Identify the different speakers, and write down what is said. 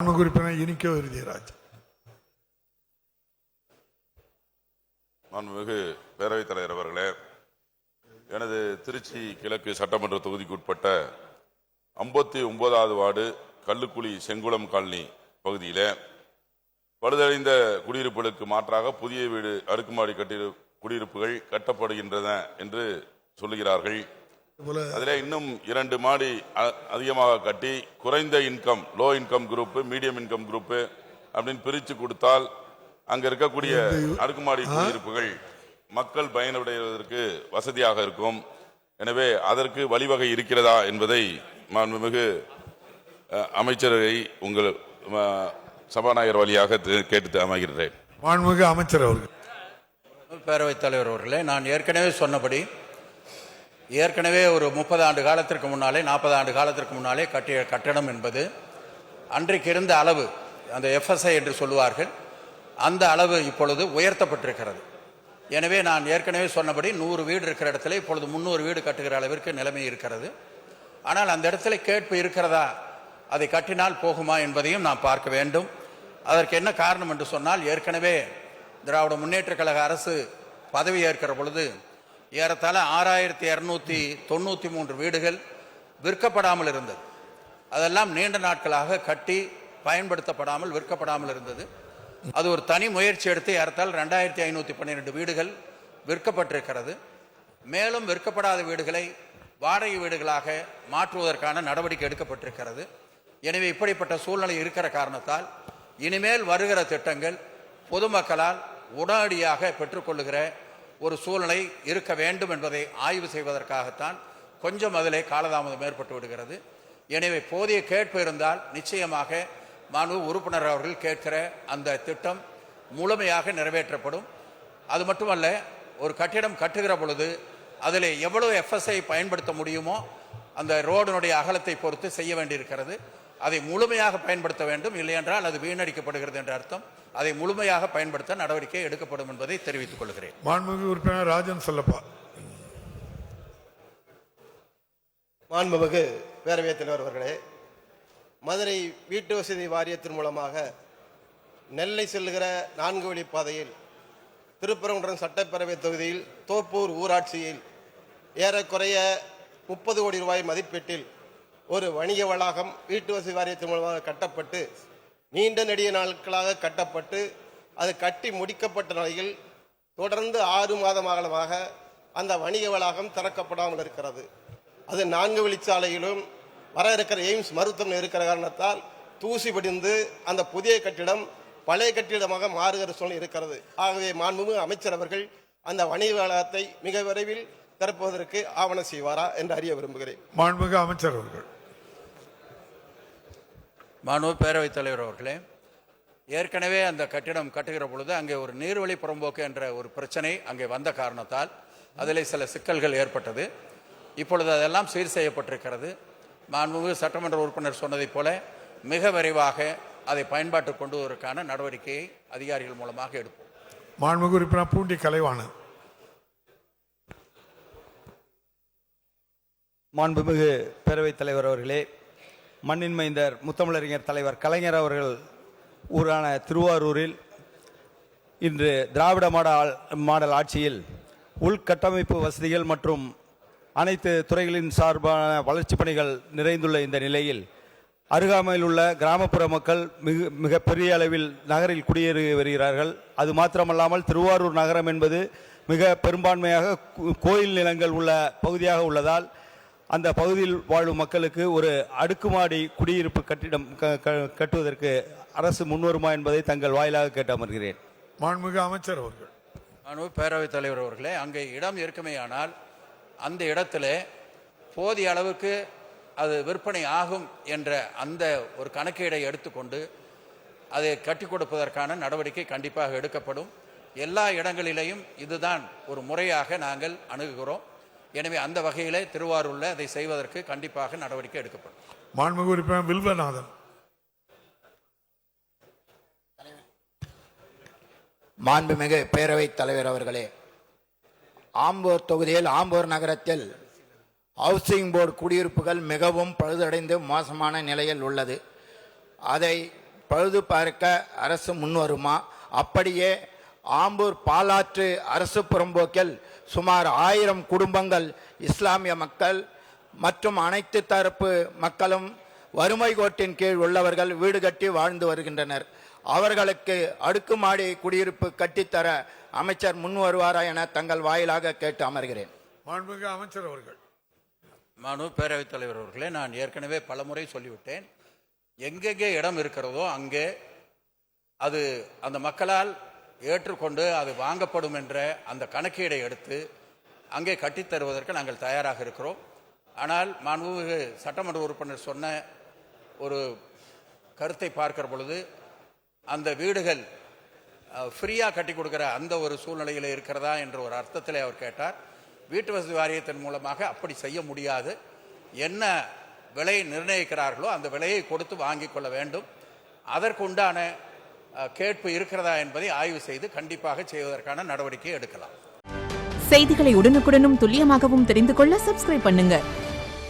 Speaker 1: உறுப்பினர் இனிக்கோ விருதிராஜ்.
Speaker 2: மாண்புமிகு பேரவைத் தலைவர் அவர்களே, எனது திருச்சி கிழக்கு சட்டமன்ற தொகுதிக்குட்பட்ட 59வது வார்டு கல்லுக்குழி செங்குளம் காலனி பகுதியிலே பழுதடைந்த குடியிருப்புகளுக்கு மாற்றாக புதிய வீடு அடுக்குமாடி குடியிருப்புகள் கட்டப்படுகின்றன என்று சொல்லுகிறார்கள். அதில் இன்னும் 2 மாடி அதிகமாக கட்டி குறைந்த income, low income group, medium income group அப்படின்னு பிரித்து கொடுத்தால் அங்க இருக்கக்கூடிய அடுக்குமாடி குடியிருப்புகள் மக்கள் பயனடைவதற்கு வசதியாக இருக்கும். எனவே அதற்கு வழிவகை இருக்கிறதா என்பதை மாண்புமிகு அமைச்சரை உங்கள் சபாநாயகர் வழியாக கேட்டு அமைகிறேன்.
Speaker 1: மாண்புமிகு அமைச்சர் அவர்கள்.
Speaker 3: பேரவைத் தலைவர் அவர்களே, நான் ஏற்கனவே சொன்னபடி ஏற்கனவே ஒரு 30 ஆண்டு காலத்திற்கு முன்னாலே 40 ஆண்டு காலத்திற்கு முன்னாலே கட்டிய கட்டடம் என்பது அன்றைக்கு இருந்த அளவு, அந்த எஃப்எஸ்ஐ என்று சொல்லுவார்கள், அந்த அளவு இப்பொழுது உயர்த்தப்பட்டிருக்கிறது. எனவே நான் ஏற்கனவே சொன்னபடி 100 வீடு இருக்கிற இடத்துல இப்பொழுது 300 வீடு கட்டுகிற அளவிற்கு நிலைமை இருக்கிறது. ஆனால் அந்த இடத்துல கேட்பு இருக்கிறதா, அதை கட்டினால் போகுமா என்பதையும் நாம் பார்க்க வேண்டும். அதற்கு என்ன காரணம் என்று சொன்னால், ஏற்கனவே திராவிட முன்னேற்ற கழக அரசு பதவி ஏற்கிற பொழுது ஏறத்தாழ 6293 வீடுகள் விற்கப்படாமல் இருந்தது. அதெல்லாம் நீண்ட நாட்களாக கட்டி பயன்படுத்தப்படாமல் விற்கப்படாமல் இருந்தது. அது ஒரு தனி முயற்சி எடுத்து ஏறத்தாழ 2512 வீடுகள் விற்கப்பட்டிருக்கிறது. மேலும் விற்கப்படாத வீடுகளை வாடகை வீடுகளாக மாற்றுவதற்கான நடவடிக்கை எடுக்கப்பட்டிருக்கிறது. எனவே இப்படிப்பட்ட சூழ்நிலை இருக்கிற காரணத்தால் இனிமேல் வருகிற திட்டங்கள் பொதுமக்களால் உடனடியாக பெற்றுக்கொள்ளுகிற ஒரு சூழ்நிலை இருக்க வேண்டும் என்பதை ஆய்வு செய்வதற்காகத்தான் கொஞ்சம் அதிலே காலதாமதம் ஏற்பட்டு விடுகிறது. எனவே போதிய கேட்பு இருந்தால் நிச்சயமாக மாண்பு உறுப்பினர் அவர்கள் கேட்கிற அந்த திட்டம் முழுமையாக நிறைவேற்றப்படும். அது மட்டுமல்ல, ஒரு கட்டிடம் கட்டுகிற பொழுது அதில் எவ்வளவு எஃப்எஸ்ஐ பயன்படுத்த முடியுமோ அந்த ரோடினுடைய அகலத்தை பொறுத்து செய்ய வேண்டியிருக்கிறது. அதை முழுமையாக பயன்படுத்த வேண்டும், இல்லையென்றால் அது வீணடிக்கப்படுகிறது என்ற அர்த்தம். அதை முழுமையாக பயன்படுத்த நடவடிக்கை எடுக்கப்படும் என்பதை தெரிவித்துக் கொள்கிறேன்.
Speaker 1: மாண்புமிகு உறுப்பினர் ராஜன் செல்லப்பா.
Speaker 4: மாண்புமிகு பேரவைத் தலைவர் அவர்களே, மதுரை வீட்டு வசதி வாரியத்தின் மூலமாக நெல்லை செல்லுகிற 4 வழிப்பாதையில் திருப்பரங்குன்றம் சட்டப்பேரவை தொகுதியில் தோப்பூர் ஊராட்சியில் ஏறக்குறைய 30 கோடி ரூபாய் மதிப்பீட்டில் ஒரு வணிக வளாகம் வீட்டு வசதி வாரியத்தின் மூலமாக கட்டப்பட்டு நீண்ட நெடிய நாட்களாக கட்டப்பட்டு அது கட்டி முடிக்கப்பட்ட நிலையில் தொடர்ந்து 6 மாதமாக அந்த வணிக வளாகம் திறக்கப்படாமல் இருக்கிறது. அது 4 வழிச்சாலையிலும் வர இருக்கிற எய்ம்ஸ் மருத்துவம் இருக்கிற காரணத்தால் தூசி படிந்து அந்த புதிய கட்டிடம் பழைய கட்டிடமாக மாறுகிற சூழ்நிலை இருக்கிறது. ஆகவே மாண்புமிகு அமைச்சர் அவர்கள் அந்த வணிக வளாகத்தை மிக விரைவில் திறப்பதற்கு ஆவணம் செய்வாரா என்று அறிய விரும்புகிறேன்.
Speaker 1: மாண்புமிகு அமைச்சர் அவர்கள்.
Speaker 3: மாண்பு பேரவைத் தலைவர் அவர்களே, ஏற்கனவே அந்த கட்டிடம் கட்டுகிற பொழுது அங்கே ஒரு நீர்வழி புறம்போக்கு என்ற ஒரு பிரச்சனை அங்கே வந்த காரணத்தால் அதில் சில சிக்கல்கள் ஏற்பட்டது. இப்பொழுது அதெல்லாம் சீர் செய்யப்பட்டிருக்கிறது. மாண்புமிகு சட்டமன்ற உறுப்பினர் சொன்னதைப் போல மிக விரைவாக அதை பயன்பாட்டுக்கு கொண்டு வருவதற்கான நடவடிக்கையை அதிகாரிகள் மூலமாக எடுப்போம்.
Speaker 1: மாண்புமிகு உறுப்பினர் பூண்டி கலைவாணன்.
Speaker 5: மாண்புமிகு பேரவைத் தலைவர் அவர்களே, மண்ணின் மைந்தர் முத்தமிழறிஞர் தலைவர் கலைஞர் அவர்கள் ஊரான திருவாரூரில் இன்று திராவிட மாடல் ஆட்சியில் உள்கட்டமைப்பு வசதிகள் மற்றும் அனைத்து துறைகளின் சார்பான வளர்ச்சிப் பணிகள் நிறைந்துள்ள இந்த நிலையில் அருகாமையில் உள்ள கிராமப்புற மக்கள் மிக பெரிய அளவில் நகரில் குடியேறி வருகிறார்கள். அது மாத்திரமல்லாமல் திருவாரூர் நகரம் என்பது மிக பெரும்பான்மையாக கோயில் நிலங்கள் உள்ள பகுதியாக உள்ளதால் அந்த பகுதியில் வாழும் மக்களுக்கு ஒரு அடுக்குமாடி குடியிருப்பு கட்டிடம் கட்டுவதற்கு அரசு முன்வருமா என்பதை தங்கள் வாயிலாக கேட்டு அமர்கிறேன்.
Speaker 1: மாண்புமிகு அமைச்சர் அவர்கள்.
Speaker 3: மாண்பு பேரவைத் தலைவர் அவர்களே, அங்கே இடம் இருக்குமேயானால் அந்த இடத்துல போதிய அளவுக்கு அது விற்பனை ஆகும் என்ற அந்த ஒரு கணக்கீடை எடுத்துக்கொண்டு அதை கட்டி கொடுப்பதற்கான நடவடிக்கை கண்டிப்பாக எடுக்கப்படும். எல்லா இடங்களிலேயும் இதுதான் ஒரு முறையாக நாங்கள் அணுகுகிறோம். எனவே அந்த வகையிலே திருவாரூரில் அதை செய்வதற்கு கண்டிப்பாக நடவடிக்கை எடுக்கப்படும்.
Speaker 1: மாண்புமிகு உறுப்பினர் வில்வநாதன்.
Speaker 6: மாண்புமிகு பேரவைத் தலைவர் அவர்களே, ஆம்பூர் தொகுதியில் ஆம்பூர் நகரத்தில் ஹவுசிங் போர்டு குடியிருப்புகள் மிகவும் பழுதடைந்து மோசமான நிலையில் உள்ளது. அதை பழுது பார்க்க அரசு முன்வருமா? அப்படியே ஆம்பூர் பாலாற்று அரசு புறம்போக்கில் சுமார் 1000 குடும்பங்கள் இஸ்லாமிய மக்கள் மற்றும் அனைத்து தரப்பு மக்களும் வறுமை கோட்டின் கீழ் உள்ளவர்கள் வீடு கட்டி வாழ்ந்து வருகின்றனர். அவர்களுக்கு அடுக்குமாடி குடியிருப்பு கட்டித்தர அமைச்சர் முன் வருவாரா என தங்கள் வாயிலாக கேட்டு அமர்கிறேன்.
Speaker 1: மாண்புமிகு அமைச்சர் அவர்கள்.
Speaker 3: மாண்பு பேரவைத் தலைவர் அவர்களே, நான் ஏற்கனவே பலமுறை சொல்லிவிட்டேன். எங்கெங்கே இடம் இருக்கிறதோ அங்கே அது அந்த மக்களால் ஏற்றுக்கொண்டு அது வாங்கப்படும் என்ற அந்த கணக்கீடை எடுத்து அங்கே கட்டித்தருவதற்கு நாங்கள் தயாராக இருக்கிறோம். ஆனால் மாண்புமிகு சட்டமன்ற உறுப்பினர் சொன்ன ஒரு கருத்தை பார்க்கிற பொழுது அந்த வீடுகள் ஃப்ரீயாக கட்டி கொடுக்குற அந்த ஒரு சூழ்நிலையில் இருக்கிறதா என்ற ஒரு அர்த்தத்தில் அவர் கேட்டார். வீட்டு வசதி வாரியத்தின் மூலமாக அப்படி செய்ய முடியாது. என்ன விலை நிர்ணயிக்கிறார்களோ அந்த விலையை கொடுத்து வாங்கிக் கொள்ள வேண்டும். அதற்குண்டான கேட்பு இருக்கிறதா என்பதை ஆய்வு செய்து கண்டிப்பாக செய்வதற்கான நடவடிக்கை எடுக்கலாம்.
Speaker 7: செய்திகளை உடனுக்குடனும் துல்லியமாகவும் தெரிந்து கொள்ள சப்ஸ்கிரைப் பண்ணுங்க.